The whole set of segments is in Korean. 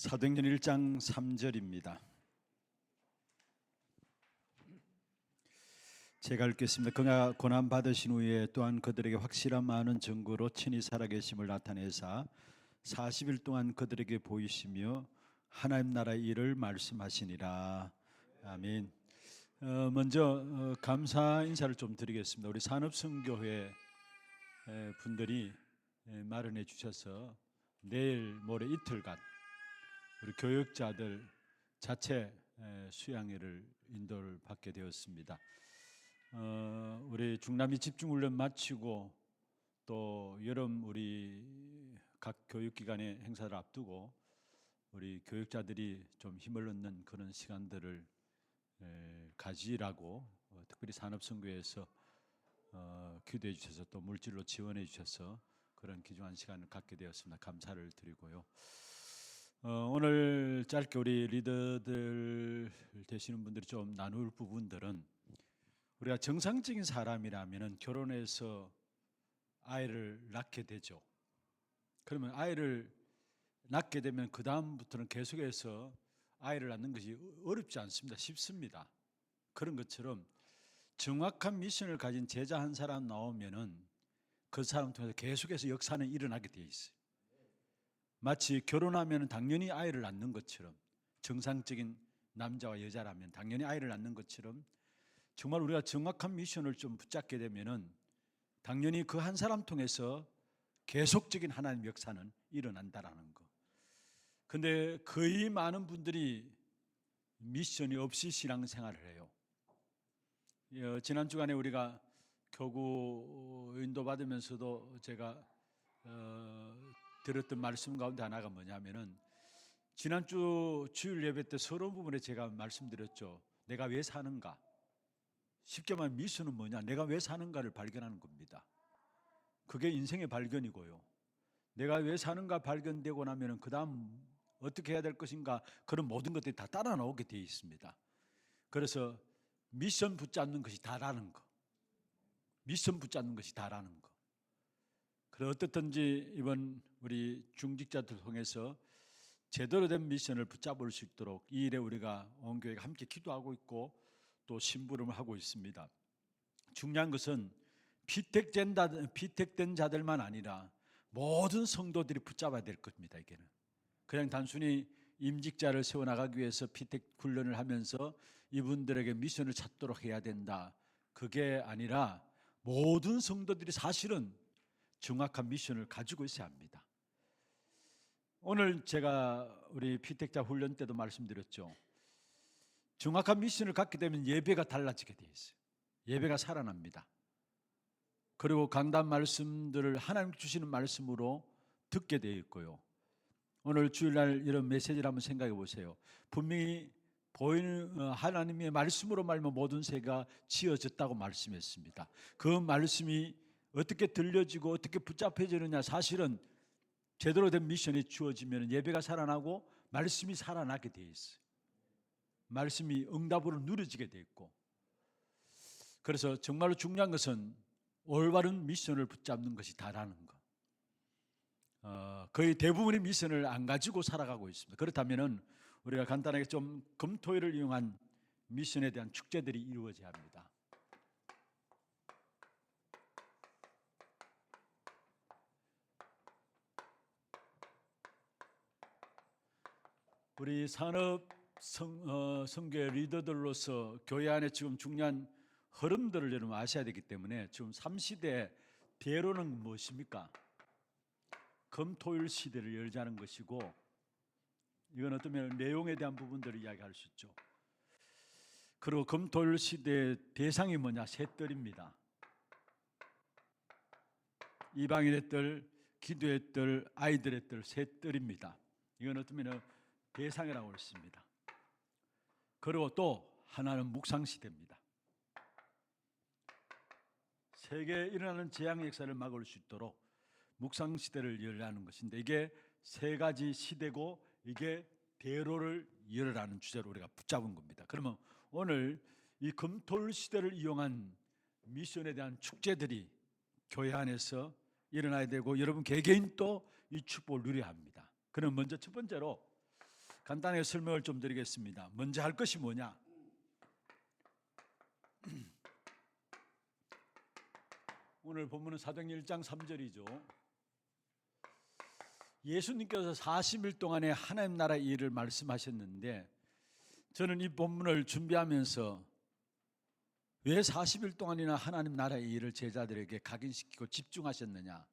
사도행전 1장 3절입니다. 제가 읽겠습니다. 그가 고난 받으신 후에 또한 그들에게 확실한 많은 증거로 친히 살아계심을 나타내사 40일 동안 그들에게 보이시며 하나님 나라의 일을 말씀하시니라. 아멘. 먼저 감사 인사를 좀 드리겠습니다. 우리 산업선교회 분들이 마련해 주셔서 내일 모레 이틀간 우리 교육자들 자체 수양회를 인도를 받게 되었습니다. 우리 중남미 집중훈련 마치고 또 여름 우리 각 교육기관의 행사를 앞두고 우리 교육자들이 좀 힘을 얻는 그런 시간들을 가지라고 특별히 산업선교에서 기도해 주셔서 또 물질로 지원해 주셔서 그런 귀중한 시간을 갖게 되었습니다. 감사를 드리고요. 오늘 짧게 우리 리더들 되시는 분들이 좀 나눌 부분들은 우리가 정상적인 사람이라면 결혼해서 아이를 낳게 되죠. 그러면 아이를 낳게 되면 그 다음부터는 계속해서 아이를 낳는 것이 어렵지 않습니다. 쉽습니다. 그런 것처럼 정확한 미션을 가진 제자 한 사람 나오면은 그 사람 통해서 계속해서 역사는 일어나게 돼 있어요. 마치 결혼하면 당연히 아이를 낳는 것처럼, 정상적인 남자와 여자라면 당연히 아이를 낳는 것처럼 정말 우리가 정확한 미션을 좀 붙잡게 되면은 당연히 그 한 사람 통해서 계속적인 하나님 역사는 일어난다라는 거. 근데 거의 많은 분들이 미션이 없이 신앙생활을 해요. 지난 주간에 우리가 교구 인도받으면서도 제가 들었던 말씀 가운데 하나가 뭐냐면은 지난주 주일 예배 때 서론 부분에 제가 말씀드렸죠. 내가 왜 사는가? 쉽게 말하면 미션은 뭐냐? 내가 왜 사는가를 발견하는 겁니다. 그게 인생의 발견이고요. 내가 왜 사는가 발견되고 나면은 그 다음 어떻게 해야 될 것인가 그런 모든 것들이 다 따라 나오게 되어 있습니다. 그래서 미션 붙잡는 것이 다라는 거. 미션 붙잡는 것이 다라는 거. 그래서 어떻든지 이번 우리 중직자들 통해서 제대로 된 미션을 붙잡을 수 있도록 이 일에 우리가 온 교회가 함께 기도하고 있고 또 심부름을 하고 있습니다. 중요한 것은 피택된 자들만 아니라 모든 성도들이 붙잡아야 될 겁니다. 이게는 그냥 단순히 임직자를 세워나가기 위해서 피택 훈련을 하면서 이분들에게 미션을 찾도록 해야 된다. 그게 아니라 모든 성도들이 사실은 정확한 미션을 가지고 있어야 합니다. 오늘 제가 우리 피택자 훈련 때도 말씀드렸죠. 정확한 미션을 갖게 되면 예배가 달라지게 되어 있어요. 예배가 살아납니다. 그리고 강단 말씀들을 하나님 주시는 말씀으로 듣게 되어 있고요. 오늘 주일날 이런 메시지를 한번 생각해 보세요. 분명히 보이는 하나님의 말씀으로 말하면 모든 새가 지어졌다고 말씀했습니다. 그 말씀이 어떻게 들려지고 어떻게 붙잡혀지느냐, 사실은 제대로 된 미션이 주어지면 예배가 살아나고 말씀이 살아나게 되어 있어요. 말씀이 응답으로 누려지게 되어 있고, 그래서 정말로 중요한 것은 올바른 미션을 붙잡는 것이 다라는 것. 거의 대부분의 미션을 안 가지고 살아가고 있습니다. 그렇다면 우리가 간단하게 좀 금토일을 이용한 미션에 대한 축제들이 이루어져야 합니다. 우리 산업 선교의 리더들로서 교회 안에 지금 중요한 흐름들을 여러분 아셔야 되기 때문에 지금 3시대 대로는 무엇입니까? 금토일 시대를 열자는 것이고, 이건 어쩌면 내용에 대한 부분들을 이야기할 수 있죠. 그리고 금토일 시대의 대상이 뭐냐? 셋들입니다. 이방인의 뜰, 기도의 뜰, 아이들의 뜰, 셋들입니다. 이건 어쩌면 대상이라고 했습니다. 그리고 또 하나는 묵상시대입니다. 세계에 일어나는 재앙 역사를 막을 수 있도록 묵상시대를 열라는 것인데, 이게 세 가지 시대고 이게 대로를 열으라는 주제로 우리가 붙잡은 겁니다. 그러면 오늘 이 금토일 시대를 이용한 미션에 대한 축제들이 교회 안에서 일어나야 되고 여러분 개개인 또 이 축복을 누려야 합니다. 그럼 먼저 첫 번째로 간단하게 설명을 좀 드리겠습니다. 먼저 할 것이 뭐냐? 오늘 본문은 사도행전 1장 3절이죠. 예수님께서 40일 동안의 하나님 나라의 일을 말씀하셨는데, 저는 이 본문을 준비하면서 왜 40일 동안이나 하나님 나라의 일을 제자들에게 각인시키고 집중하셨느냐?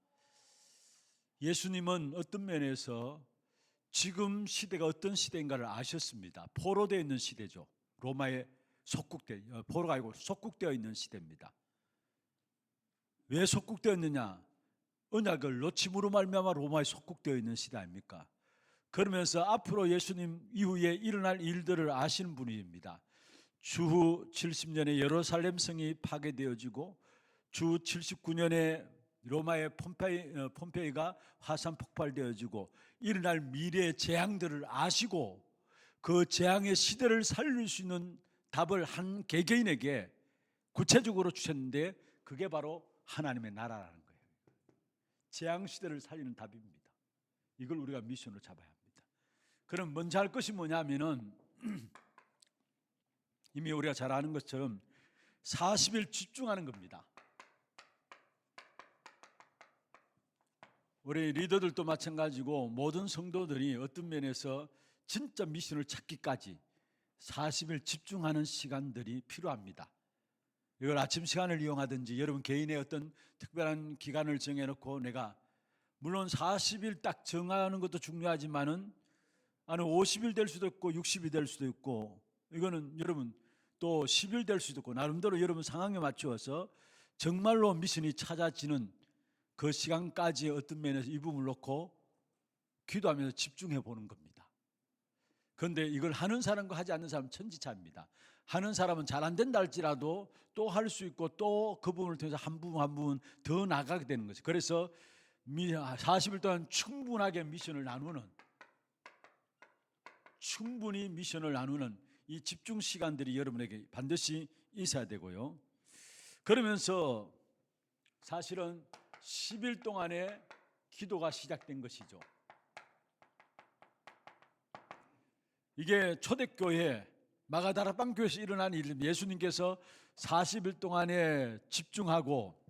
예수님은 어떤 면에서 지금 시대가 어떤 시대인가를 아셨습니다. 포로되어 있는 시대죠. 로마에 포로가 아니고 속국되어 있는 시대입니다. 왜 속국되었느냐? 언약을 놓침으로 말미암아 로마에 속국되어 있는 시대 아닙니까? 그러면서 앞으로 예수님 이후에 일어날 일들을 아시는 분입니다. 주후 70년에 예루살렘 성이 파괴되어지고 주 79년에 로마의 폼페이가 화산 폭발되어지고 일어날 미래의 재앙들을 아시고 그 재앙의 시대를 살릴 수 있는 답을 한 개개인에게 구체적으로 주셨는데, 그게 바로 하나님의 나라라는 거예요. 재앙 시대를 살리는 답입니다. 이걸 우리가 미션으로 잡아야 합니다. 그럼 먼저 할 것이 뭐냐면은 이미 우리가 잘 아는 것처럼 40일 집중하는 겁니다. 우리 리더들도 마찬가지고 모든 성도들이 어떤 면에서 진짜 미션을 찾기까지 40일 집중하는 시간들이 필요합니다. 이걸 아침 시간을 이용하든지 여러분 개인의 어떤 특별한 기간을 정해놓고, 내가 물론 40일 딱 정하는 것도 중요하지만은 50일 될 수도 있고 60일 될 수도 있고, 이거는 여러분 또 10일 될 수도 있고, 나름대로 여러분 상황에 맞추어서 정말로 미션이 찾아지는 그 시간까지 어떤 면에서 이 부분을 놓고 기도하면서 집중해 보는 겁니다. 그런데 이걸 하는 사람과 하지 않는 사람은 천지차입니다. 하는 사람은 잘 안 된다 할지라도 또 할 수 있고 또 그 부분을 통해서 한 부분 한 부분 더 나가게 되는 거죠. 그래서 40일 동안 충분히 미션을 나누는 이 집중 시간들이 여러분에게 반드시 있어야 되고요. 그러면서 사실은 10일 동안의 기도가 시작된 것이죠. 이게 초대교회 마가다락방 교회에서 일어난 일입니다. 예수님께서 40일 동안에 집중하고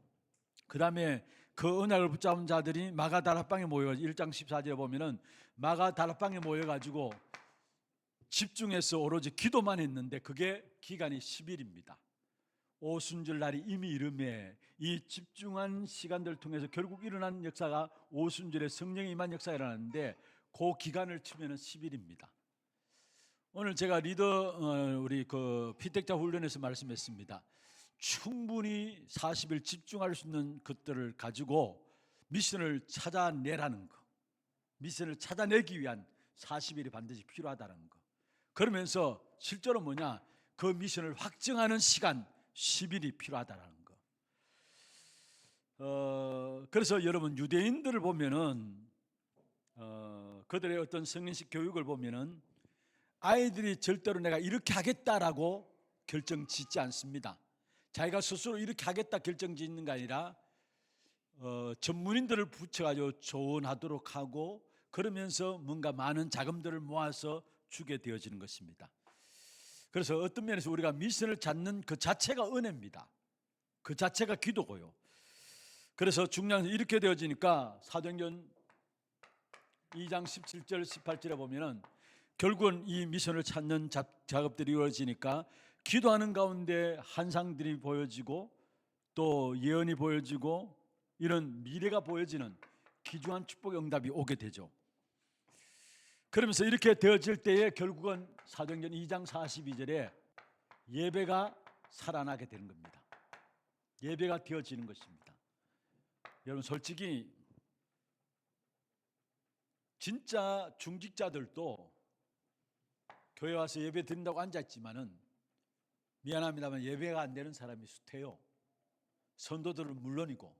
그 다음에 그 언약을 붙잡은 자들이 마가다락방에 모여가지고 1장 14절에 보면은 마가다락방에 모여가지고 집중해서 오로지 기도만 했는데, 그게 기간이 10일입니다. 오순절 날이 이미 이름에 이 집중한 시간들을 통해서 결국 일어난 역사가 오순절에 성령이 임한 역사가 일어났는데, 그 기간을 치면은 10일입니다. 오늘 제가 우리 그 피택자 훈련에서 말씀했습니다. 충분히 40일 집중할 수 있는 것들을 가지고 미션을 찾아내라는 거, 미션을 찾아내기 위한 40일이 반드시 필요하다는 거. 그러면서 실제로 뭐냐, 그 미션을 확증하는 시간 10일이 필요하다는 거. 그래서 여러분 유대인들을 보면은 그들의 어떤 성인식 교육을 보면은 아이들이 절대로 내가 이렇게 하겠다라고 결정 짓지 않습니다. 자기가 스스로 이렇게 하겠다 결정 짓는 게 아니라 전문인들을 붙여가지고 조언하도록 하고, 그러면서 뭔가 많은 자금들을 모아서 주게 되어지는 것입니다. 그래서 어떤 면에서 우리가 미션을 찾는 그 자체가 은혜입니다. 그 자체가 기도고요. 그래서 중요한 이렇게 되어지니까 사도행전 2장 17절 18절에 보면은 결국은 이 미션을 찾는 작업들이 이루어지니까 기도하는 가운데 환상들이 보여지고 또 예언이 보여지고 이런 미래가 보여지는 귀중한 축복의 응답이 오게 되죠. 그러면서 이렇게 되어질 때에 결국은 사도행전 2장 42절에 예배가 살아나게 되는 겁니다. 예배가 되어지는 것입니다. 여러분 솔직히 진짜 중직자들도 교회 와서 예배 드린다고 앉아있지만은 미안합니다만 예배가 안 되는 사람이 숱해요. 선도들은 물론이고.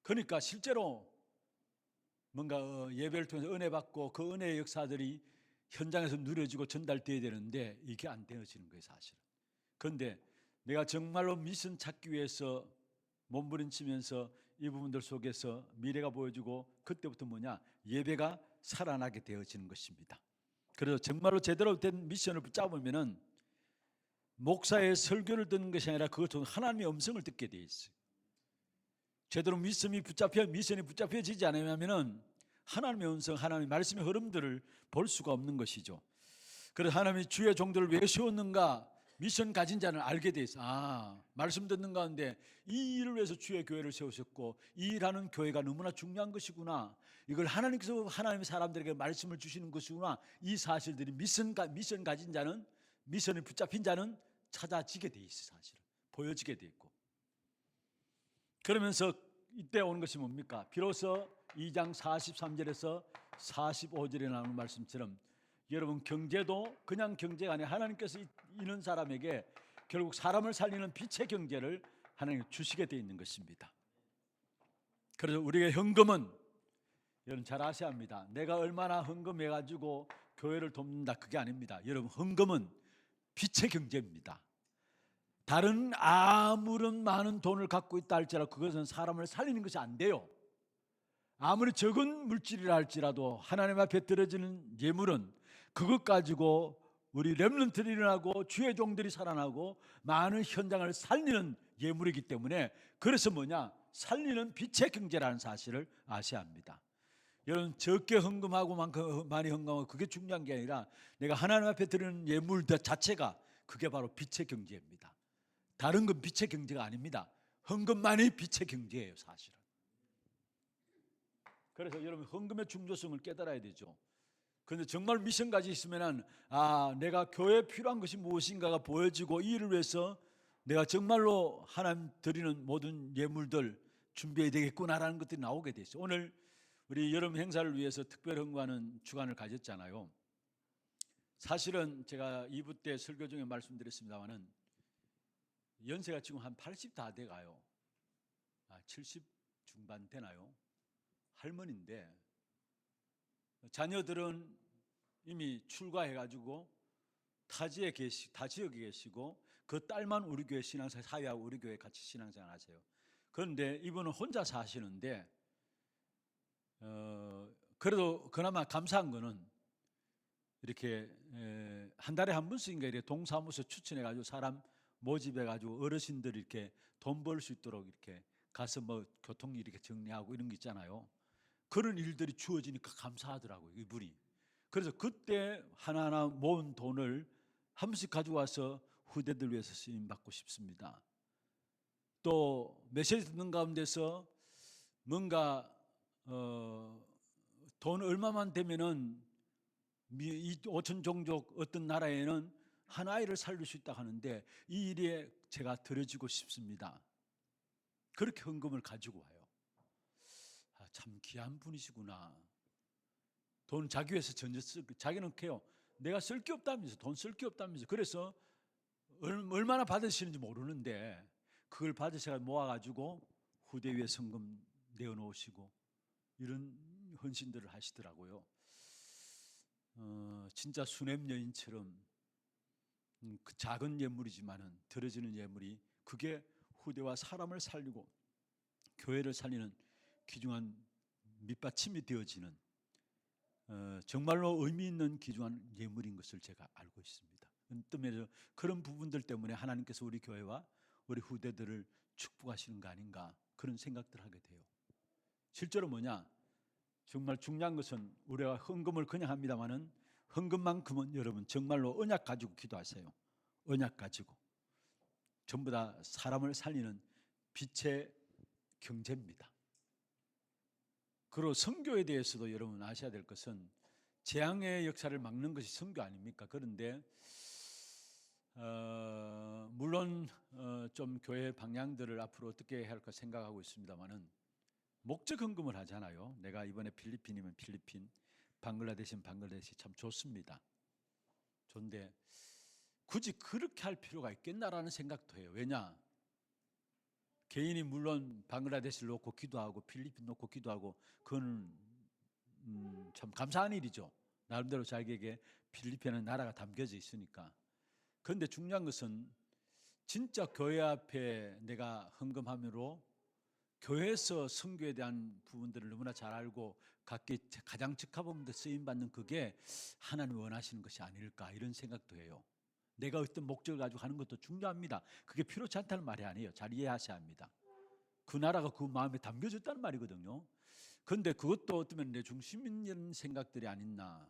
그러니까 실제로 뭔가 예배를 통해서 은혜 받고 그 은혜의 역사들이 현장에서 누려지고 전달되어야 되는데 이게 안 되어지는 거예요, 사실은. 그런데 내가 정말로 미션 찾기 위해서 몸부림치면서 이 부분들 속에서 미래가 보여지고, 그때부터 뭐냐, 예배가 살아나게 되어지는 것입니다. 그래서 정말로 제대로 된 미션을 붙잡으면은 목사의 설교를 듣는 것이 아니라 그것은 하나님의 음성을 듣게 돼 있어요. 제대로 미션이 붙잡혀지지 않으면은 하나님의 음성, 하나님의 말씀의 흐름들을 볼 수가 없는 것이죠. 그래서 하나님이 주의 종들을 왜 세웠는가? 미션 가진 자는 알게 돼 있어. 말씀 듣는 가운데 이 일을 위해서 주의 교회를 세우셨고 이 일하는 교회가 너무나 중요한 것이구나. 이걸 하나님께서 하나님의 사람들에게 말씀을 주시는 것이구나. 이 사실들이 미션 가진 자는, 미션을 붙잡힌 자는 찾아지게 돼 있어. 사실은 보여지게 돼 있고. 그러면서 이때 오는 것이 뭡니까? 비로소 2장 43절에서 45절에 나오는 말씀처럼 여러분, 경제도 그냥 경제가 아니라 하나님께서 있는 사람에게 결국 사람을 살리는 빛의 경제를 하나님 주시게 되어 있는 것입니다. 그래서 우리의 헌금은, 여러분 잘 아셔야 합니다. 내가 얼마나 헌금해가지고 교회를 돕는다, 그게 아닙니다. 여러분, 헌금은 빛의 경제입니다. 다른 아무런 많은 돈을 갖고 있다 할지라도 그것은 사람을 살리는 것이 안 돼요. 아무리 적은 물질이라 할지라도 하나님 앞에 드려지는 예물은 그것 가지고 우리 렘넌트들이 일어나고 주의 종들이 살아나고 많은 현장을 살리는 예물이기 때문에, 그래서 살리는 빛의 경제라는 사실을 아셔야 합니다. 여러분, 적게 헌금하고 많이 헌금하고 그게 중요한 게 아니라 내가 하나님 앞에 드리는 예물 자체가 그게 바로 빛의 경제입니다. 다른 건 빛의 경제가 아닙니다. 헌금만이 빛의 경제예요, 사실은. 그래서 여러분, 헌금의 중요성을 깨달아야 되죠. 그런데 정말 미션까지 있으면 내가 교회에 필요한 것이 무엇인가가 보여지고 이 일을 위해서 내가 정말로 하나님 드리는 모든 예물들 준비해야 되겠구나라는 것들이 나오게 돼 있어요. 오늘 우리 여름 행사를 위해서 특별 헌금하는 주간을 가졌잖아요. 사실은 제가 2부 때 설교 중에 말씀드렸습니다마는 연세가 지금 한 80 다 돼가요. 70 중반 되나요? 할머니인데 자녀들은 이미 출가해가지고 타 지역에 계시고 그 딸만 우리 교회 신앙생활, 사회하고 우리 교회 같이 신앙생활 하세요. 그런데 이분은 혼자 사시는데 그래도 그나마 감사한 거는 이렇게 한 달에 한 번씩인가 이렇게 동사무소 추천해가지고 사람 모집해가지고 어르신들이 이렇게 돈 벌 수 있도록 이렇게 가서 교통 이렇게 정리하고 이런 게 있잖아요. 그런 일들이 주어지니까 감사하더라고요, 이분이. 그래서 그때 하나하나 모은 돈을 한 번씩 가지고 와서 후대들 위해서 쓰임 받고 싶습니다. 또 메시지 듣는 가운데서 뭔가 돈 얼마만 되면은 이 5천 종족 어떤 나라에는 한 아이를 살릴 수 있다 하는데 이 일에 제가 드려지고 싶습니다. 그렇게 헌금을 가지고 와요. 참 귀한 분이시구나. 돈 자기 위해서 전혀 자기는 해요. 내가 쓸 게 없다면서, 돈 쓸 게 없다면서. 그래서 얼마나 받으시는지 모르는데 그걸 받으셔서 모아가지고 후대 위에 헌금 내어놓으시고 이런 헌신들을 하시더라고요. 진짜 수냄 여인처럼 그 작은 예물이지만은 드려지는 예물이 그게 후대와 사람을 살리고 교회를 살리는 귀중한 밑받침이 되어지는 정말로 의미 있는 귀중한 예물인 것을 제가 알고 있습니다. 때문에 그런 부분들 때문에 하나님께서 우리 교회와 우리 후대들을 축복하시는 거 아닌가, 그런 생각들을 하게 돼요. 실제로 정말 중요한 것은 우리가 헌금을 그냥 합니다마는 헌금만큼은 여러분 정말로 언약 가지고 기도하세요. 언약 가지고 전부 다 사람을 살리는 빛의 경제입니다. 그리고 선교에 대해서도 여러분 아셔야 될 것은 재앙의 역사를 막는 것이 선교 아닙니까? 그런데 물론 좀 교회 방향들을 앞으로 어떻게 해야 할까 생각하고 있습니다만은 목적 헌금을 하잖아요. 내가 이번에 필리핀이면 필리핀, 방글라데시면 방글라데시, 참 좋습니다. 좋은데 굳이 그렇게 할 필요가 있겠나라는 생각도 해요. 왜냐? 개인이 물론 방글라데시를 놓고 기도하고 필리핀 놓고 기도하고 그건 참 감사한 일이죠. 나름대로 자기에게 필리핀은 나라가 담겨져 있으니까. 그런데 중요한 것은 진짜 교회 앞에 내가 헌금함으로 교회에서 선교에 대한 부분들을 너무나 잘 알고 각기 가장 적합한 데 쓰임 받는 그게 하나님 원하시는 것이 아닐까 이런 생각도 해요. 내가 어떤 목적을 가지고 하는 것도 중요합니다. 그게 필요치 않다는 말이 아니에요. 잘 이해하셔야 합니다. 그 나라가 그 마음에 담겨졌다는 말이거든요. 그런데 그것도 어쩌면 내 중심인 생각들이 아니나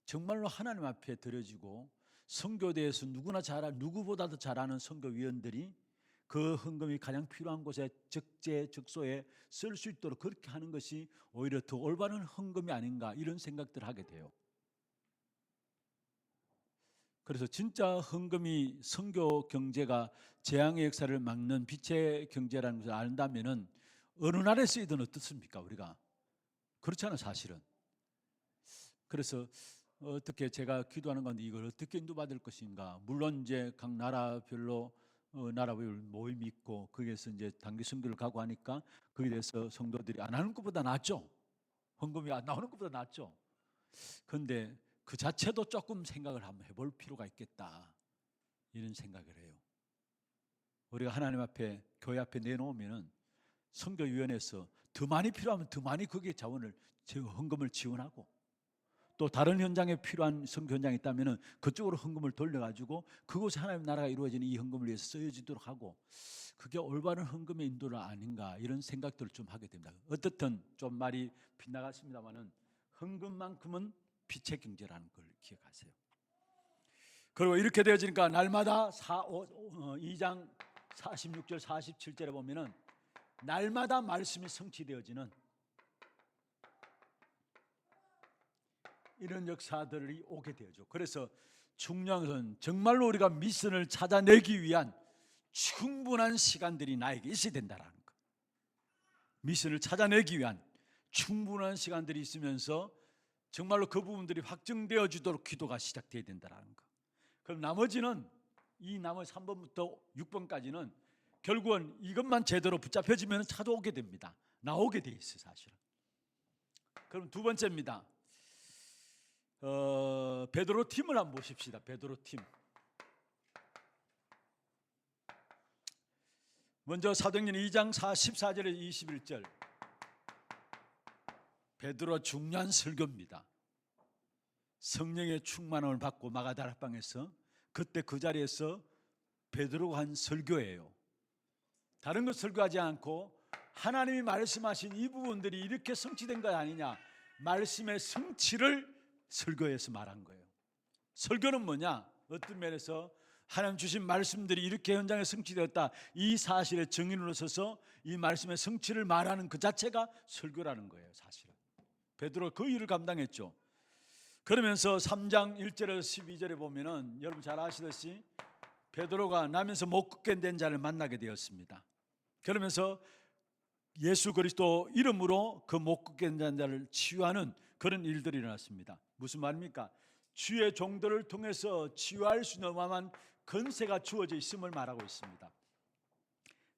정말로 하나님 앞에 드려지고 선교대에서 누구보다도 잘하는 선교위원들이 그 헌금이 가장 필요한 곳에 적재적소에 쓸 수 있도록 그렇게 하는 것이 오히려 더 올바른 헌금이 아닌가 이런 생각들을 하게 돼요. 그래서 진짜 헌금이 선교 경제가 재앙의 역사를 막는 빛의 경제라는 것을 안다면은 어느 나라에 쓰이든 어떻습니까? 우리가 그렇잖아요, 사실은. 그래서 어떻게 제가 기도하는 건데 이걸 어떻게 인도받을 것인가? 물론 이제 각 나라별로 나라별 모임이 있고 거기에서 이제 단기 선교를 가고 하니까 거기에 대해서 성도들이 안 하는 것보다 낫죠. 헌금이 안 나오는 것보다 낫죠. 그런데 그 자체도 조금 생각을 한번 해볼 필요가 있겠다 이런 생각을 해요. 우리가 하나님 앞에 교회 앞에 내놓으면은 선교위원회에서 더 많이 필요하면 더 많이 거기에 자원을 헌금을 지원하고 또 다른 현장에 필요한 선교 현장이 있다면은 그쪽으로 헌금을 돌려가지고 그곳에 하나님 나라가 이루어지는 이 헌금을 위해서 쓰여지도록 하고 그게 올바른 헌금의 인도가 아닌가 이런 생각들을 좀 하게 됩니다. 어떻든 좀 말이 빗나갔습니다만은 헌금만큼은 빛의 경제라는 걸 기억하세요. 그리고 이렇게 되어지니까 날마다 2장 46절 47절에 보면은 날마다 말씀이 성취되어지는 이런 역사들이 오게 되죠. 그래서 중요한 것은 정말로 우리가 미션을 찾아내기 위한 충분한 시간들이 나에게 있어야 된다는 것. 미션을 찾아내기 위한 충분한 시간들이 있으면서 정말로 그 부분들이 확정되어지도록 기도가 시작되어야 된다는 것. 그럼 나머지는 이 나머지 3번부터 6번까지는 결국은 이것만 제대로 붙잡혀지면 찾아오게 됩니다. 나오게 돼 있어요, 사실은. 그럼 두 번째입니다. 베드로 팀을 한번 보십시다. 베드로 팀. 먼저 사도행전 2장 14절에 21절. 베드로 중요한 설교입니다. 성령의 충만함을 받고 마가다락방에서 그때 그 자리에서 베드로가 한 설교예요. 다른 것 설교하지 않고 하나님이 말씀하신 이 부분들이 이렇게 성취된 것 아니냐, 말씀의 성취를 설교에서 말한 거예요. 설교는 뭐냐? 어떤 면에서 하나님 주신 말씀들이 이렇게 현장에 성취되었다, 이 사실의 증인으로 서서 이 말씀의 성취를 말하는 그 자체가 설교라는 거예요. 사실은 베드로 그 일을 감당했죠. 그러면서 3장 1절에서 12절에 보면은 여러분 잘 아시듯이 베드로가 나면서 못 걷게 된 자를 만나게 되었습니다. 그러면서 예수 그리스도 이름으로 그 못 걷게 된 자를 치유하는 그런 일들이 일어났습니다. 무슨 말입니까? 주의 종들을 통해서 치유할 수 있는 어마어마한 권세가 주어져 있음을 말하고 있습니다.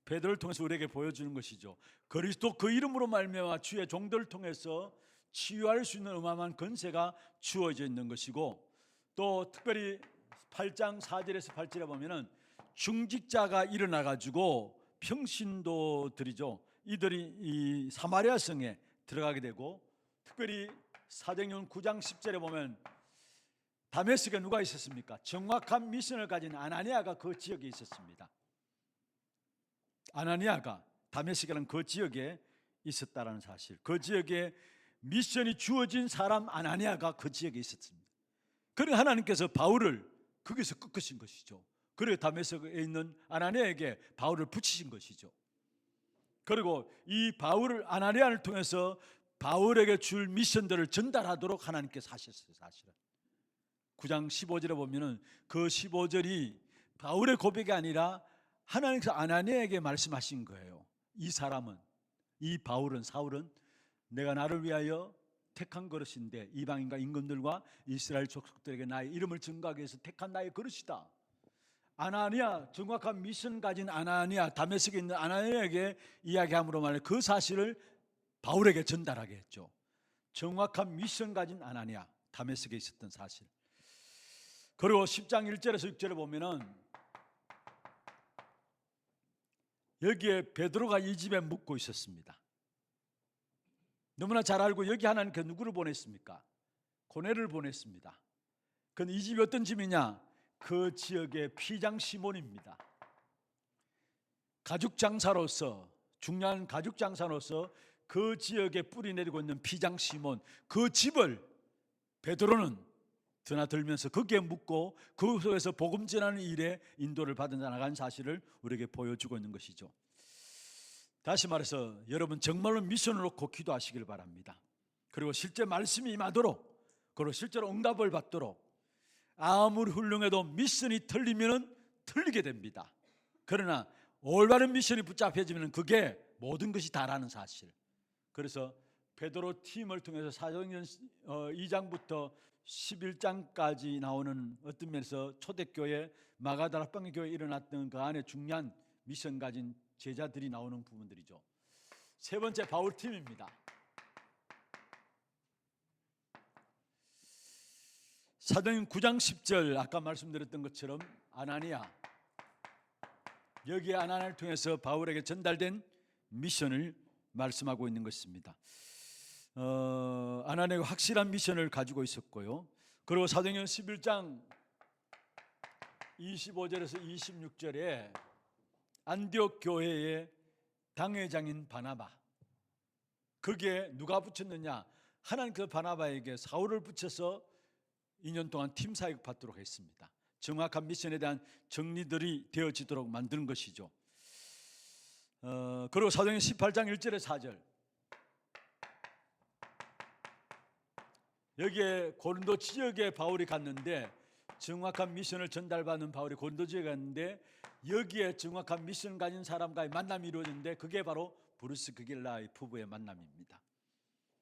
베드로를 통해서 우리에게 보여주는 것이죠. 그리스도 그 이름으로 말미암아 주의 종들을 통해서 치유할 수 있는 어마어마한 권세가 주어져 있는 것이고, 또 특별히 8장 4절에서 8절에 보면은 중직자가 일어나 가지고 평신도들이죠. 이들이 이 사마리아 성에 들어가게 되고, 특별히 사도행전 9장 10절에 보면 다메섹에 누가 있었습니까? 정확한 미션을 가진 아나니아가 그 지역에 있었습니다. 아나니아가 다메섹이라는 그 지역에 있었다는 사실, 그 지역에 미션이 주어진 사람 아나니아가 그 지역에 있었습니다. 그래 하나님께서 바울을 거기서 꺾으신 것이죠. 그래 다메섹에 있는 아나니아에게 바울을 붙이신 것이죠. 그리고 이 바울을, 아나니아를 통해서 바울에게 줄 미션들을 전달하도록 하나님께서 하셨어요. 사실은 9장 15절에 보면은 그 15절이 바울의 고백이 아니라 하나님께서 아나니아에게 말씀하신 거예요. 이 사람은, 이 바울은, 사울은 내가 나를 위하여 택한 그릇인데, 이방인과 임금들과 이스라엘 족속들에게 나의 이름을 증거하기 위해서 택한 나의 그릇이다. 아나니아, 정확한 미션 가진 아나니아, 다메섹에 있는 아나니아에게 이야기함으로 말해 그 사실을 바울에게 전달하게 했죠. 정확한 미션 가진 아나니아, 다메섹에 있었던 사실. 그리고 10장 1절에서 6절에 보면은 여기에 베드로가 이 집에 묵고 있었습니다. 너무나 잘 알고 여기 하나님께서 누구를 보냈습니까? 고넬을 보냈습니다. 그런데 이 집이 어떤 집이냐? 그 지역의 피장 시몬입니다. 가죽 장사로서, 중요한 가죽 장사로서 그 지역에 뿌리 내리고 있는 피장 시몬, 그 집을 베드로는 드나들면서 거기에 묵고 그 속에서 복음 전하는 일에 인도를 받아 나간 사실을 우리에게 보여주고 있는 것이죠. 다시 말해서 여러분 정말로 미션을 놓고 기도하시길 바랍니다. 그리고 실제 말씀이 임하도록, 그리고 실제로 응답을 받도록. 아무리 훌륭해도 미션이 틀리면 틀리게 됩니다. 그러나 올바른 미션이 붙잡혀지면 그게 모든 것이 다라는 사실. 그래서 베드로 팀을 통해서 사도행전 2장부터 11장까지 나오는 어떤 면에서 초대교회 마가다라 빵교회에 일어났던 그 안에 중요한 미션 가진 제자들이 나오는 부분들이죠. 세 번째 바울팀입니다. 사도행전 9장 10절 아까 말씀드렸던 것처럼 아나니아, 여기에 아나니아를 통해서 바울에게 전달된 미션을 말씀하고 있는 것입니다. 아나니아가 확실한 미션을 가지고 있었고요. 그리고 사도행전 11장 25절에서 26절에 안디옥 교회의 당회장인 바나바, 거기에 누가 붙였느냐? 하나님께서 바나바에게 사울을 붙여서 2년 동안 팀 사역 받도록 했습니다. 정확한 미션에 대한 정리들이 되어지도록 만드는 것이죠. 그리고 사도행전 18장 1절에 4절, 여기에 고린도 지역에 바울이 갔는데, 정확한 미션을 전달받는 바울이 고린도 지역에 갔는데 여기에 정확한 미션을 가진 사람과의 만남이 이루어졌는데 그게 바로 브루스 그길라의 부부의 만남입니다.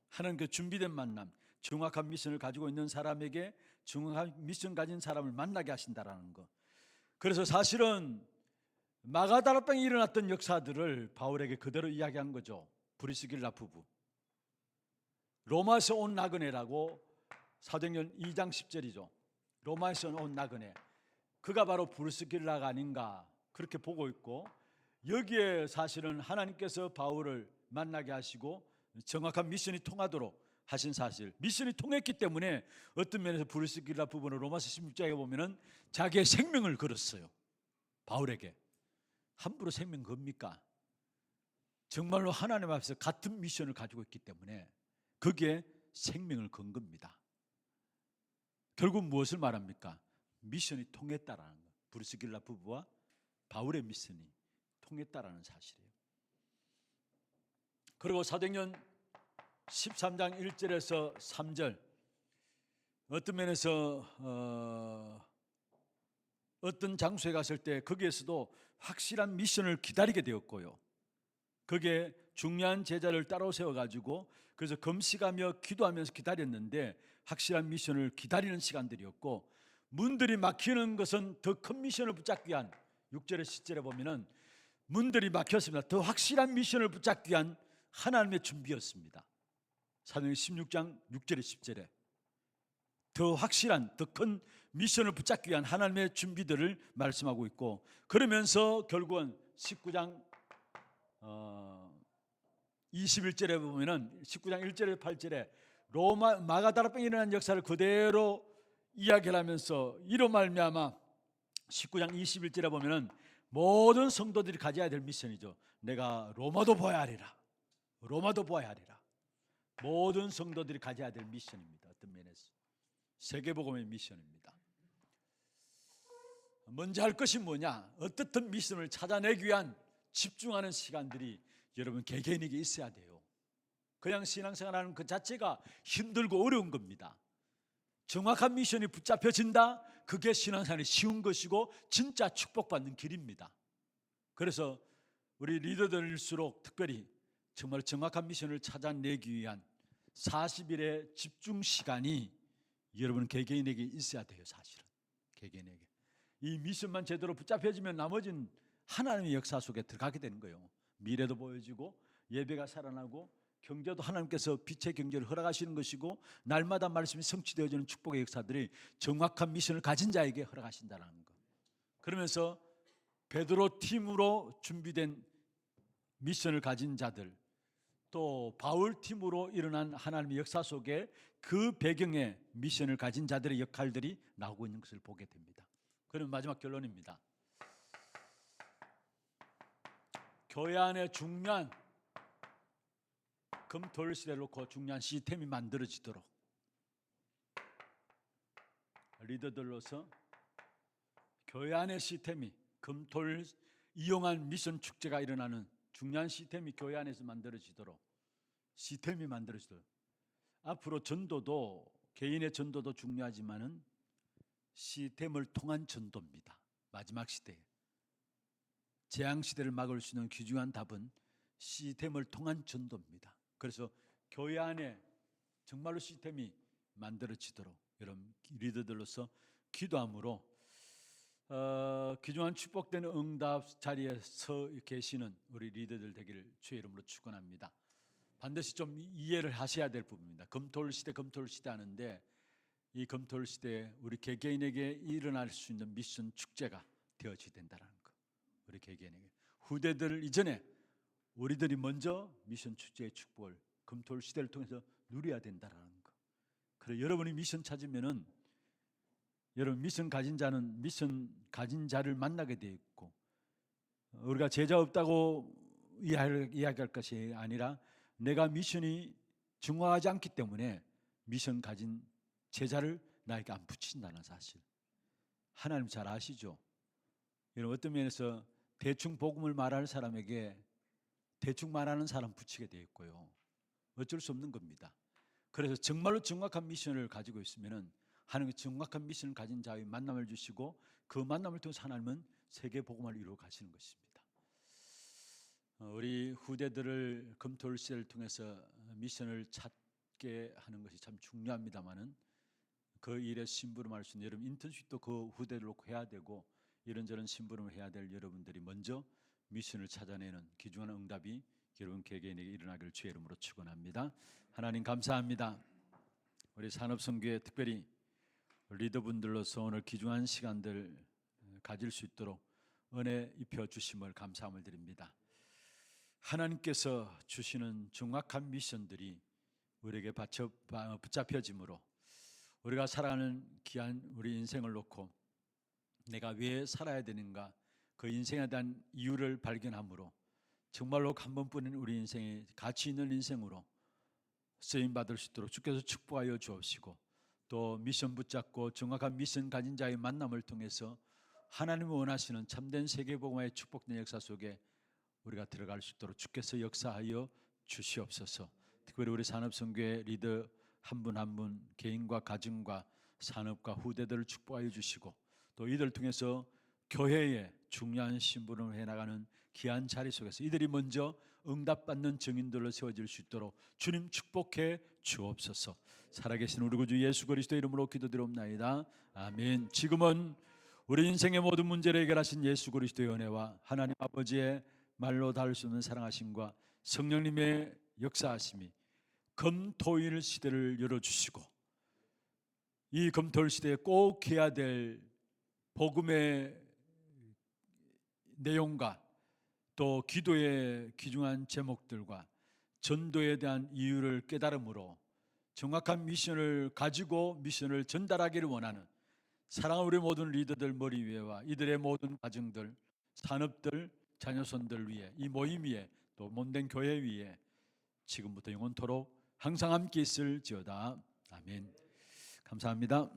하나님께 준비된 만남, 정확한 미션을 가지고 있는 사람에게 정확한 미션 가진 사람을 만나게 하신다라는 것. 그래서 사실은 마가다라방에 일어났던 역사들을 바울에게 그대로 이야기한 거죠. 브리스길라 부부, 로마에서 온 나그네라고 사도행전 2장 10절이죠. 로마에서 온 나그네, 그가 바로 브리스길라가 아닌가 그렇게 보고 있고, 여기에 사실은 하나님께서 바울을 만나게 하시고 정확한 미션이 통하도록 하신 사실, 미션이 통했기 때문에 어떤 면에서 브리스길라 부부는 로마서 16장에 보면은 자기의 생명을 걸었어요. 바울에게 함부로 생명 겁니까? 정말로 하나님 앞에서 같은 미션을 가지고 있기 때문에 거기에 생명을 건 겁니다. 결국 무엇을 말합니까? 미션이 통했다라는 것. 브리스길라 부부와 바울의 미션이 통했다라는 사실이에요. 그리고 사도행전 13장 1절에서 3절, 어떤 면에서 어떤 장소에 갔을 때 거기에서도 확실한 미션을 기다리게 되었고요. 거기에 중요한 제자를 따로 세워가지고 그래서 금식하며 기도하면서 기다렸는데 확실한 미션을 기다리는 시간들이었고, 문들이 막히는 것은 더 큰 미션을 붙잡기 위한, 6절에 10절에 보면은 문들이 막혔습니다. 더 확실한 미션을 붙잡기 위한 하나님의 준비였습니다. 사도행전 16장 6절에 10절에 더 확실한, 더 큰 미션을 붙잡기 위한 하나님의 준비들을 말씀하고 있고, 그러면서 결국은 19장 21절에 보면은 19장 1절에 8절에 로마 마가다라방에 일어난 역사를 그대로 이야기를 하면서 이로 말미암아 19장 21절에 보면은 모든 성도들이 가져야 될 미션이죠. 내가 로마도 보아야 하리라. 로마도 보아야 하리라. 모든 성도들이 가져야 될 미션입니다. 어떤 면에서 세계복음의 미션입니다. 먼저 할 것이 뭐냐? 어떻든 미션을 찾아내기 위한 집중하는 시간들이 여러분 개개인에게 있어야 돼요. 그냥 신앙생활하는 그 자체가 힘들고 어려운 겁니다. 정확한 미션이 붙잡혀진다, 그게 신앙생활이 쉬운 것이고 진짜 축복받는 길입니다. 그래서 우리 리더들일수록 특별히 정말 정확한 미션을 찾아내기 위한 40일의 집중 시간이 여러분 개개인에게 있어야 돼요. 사실은 개개인에게 이 미션만 제대로 붙잡혀지면 나머지는 하나님의 역사 속에 들어가게 되는 거예요. 미래도 보여지고 예배가 살아나고 경제도 하나님께서 빛의 경제를 허락하시는 것이고, 날마다 말씀이 성취되어지는 축복의 역사들이 정확한 미션을 가진 자에게 허락하신다는 것. 그러면서 베드로 팀으로 준비된 미션을 가진 자들, 또 바울팀으로 일어난 하나님의 역사 속에 그 배경에 미션을 가진 자들의 역할들이 나오고 있는 것을 보게 됩니다. 그럼 마지막 결론입니다. 교회 안에 중요한 금토일 시대를 놓고 중요한 시스템이 만들어지도록 리더들로서 교회 안의 시스템이 금토일 이용한 미션 축제가 일어나는 중요한 시스템이 교회 안에서 만들어지도록 시스템이 만들어지도록 앞으로 전도도 개인의 전도도 중요하지만은 시스템을 통한 전도입니다. 마지막 시대에 재앙 시대를 막을 수 있는 귀중한 답은 시스템을 통한 전도입니다. 그래서 교회 안에 정말로 시스템이 만들어지도록 여러분 리더들로서 기도함으로 귀중한 축복된 응답 자리에 서 계시는 우리 리더들 되기를 주의 이름으로 축원합니다. 반드시 좀 이해를 하셔야 될 부분입니다. 금토일 시대 하는데 이 금토일 시대에 우리 개개인에게 일어날 수 있는 미션 축제가 되어져야 된다는 것. 우리 개개인에게 후대들 이전에 우리들이 먼저 미션 축제의 축복을 금토일 시대를 통해서 누려야 된다는 것. 그래 여러분이 미션 찾으면은 여러분 미션 가진 자는 미션 가진 자를 만나게 돼 있고 우리가 제자 없다고 이야기할 것이 아니라 내가 미션이 중요하지 않기 때문에 미션 가진 제자를 나에게 안 붙인다는 사실. 하나님 잘 아시죠? 여러분 어떤 면에서 대충 복음을 말하는 사람에게 대충 말하는 사람 붙이게 돼 있고요. 어쩔 수 없는 겁니다. 그래서 정말로 정확한 미션을 가지고 있으면은 하나님의 정확한 미션을 가진 자의 만남을 주시고 그 만남을 통해서 하나님은 세계 복음을 이루어 가시는 것입니다. 우리 후대들을 금토일 시대를 통해서 미션을 찾게 하는 것이 참 중요합니다만은 그 일에 심부름할 수 있는 여러분 인턴십도 그 후대를 놓고 해야 되고 이런저런 심부름을 해야 될 여러분들이 먼저 미션을 찾아내는 귀중한 응답이 여러분 개개인에게 일어나기를 주의 이름으로 축원합니다. 하나님 감사합니다. 우리 산업선교회 특별히 리더분들로서 오늘 귀중한 시간들 가질 수 있도록 은혜 입혀 주심을 감사함을 드립니다. 하나님께서 주시는 정확한 미션들이 우리에게 붙잡혀짐으로 우리가 살아가는 귀한 우리 인생을 놓고 내가 왜 살아야 되는가 그 인생에 대한 이유를 발견함으로 정말로 한 번뿐인 우리 인생이 가치 있는 인생으로 쓰임받을 수 있도록 주께서 축복하여 주옵시고 또 미션 붙잡고 정확한 미션 가진 자의 만남을 통해서 하나님이 원하시는 참된 세계복음화의 축복된 역사 속에 우리가 들어갈 수 있도록 주께서 역사하여 주시옵소서. 특별히 우리 산업선교회 리더 한 분 한 분 개인과 가정과 산업과 후대들을 축복하여 주시고 또 이들을 통해서 교회에 중요한 심부름을 해나가는 귀한 자리 속에서 이들이 먼저 응답받는 증인들로 세워질 수 있도록 주님 축복해 주옵소서. 살아계신 우리 구주 예수 그리스도 이름으로 기도드리옵나이다. 아멘. 지금은 우리 인생의 모든 문제를 해결하신 예수 그리스도의 은혜와 하나님 아버지의 말로 닿을 수 없는 사랑하심과 성령님의 역사하심이 금토일 시대를 열어주시고 이 금토일 시대에 꼭 해야 될 복음의 내용과 또 기도의 귀중한 제목들과 전도에 대한 이유를 깨달음으로 정확한 미션을 가지고 미션을 전달하기를 원하는 사랑하는 우리 모든 리더들 머리 위에와 이들의 모든 가정들, 산업들, 자녀손들 위에 이 모임 위에 또 몸된 교회 위에 지금부터 영원토록 항상 함께 있을지어다. 아멘. 감사합니다.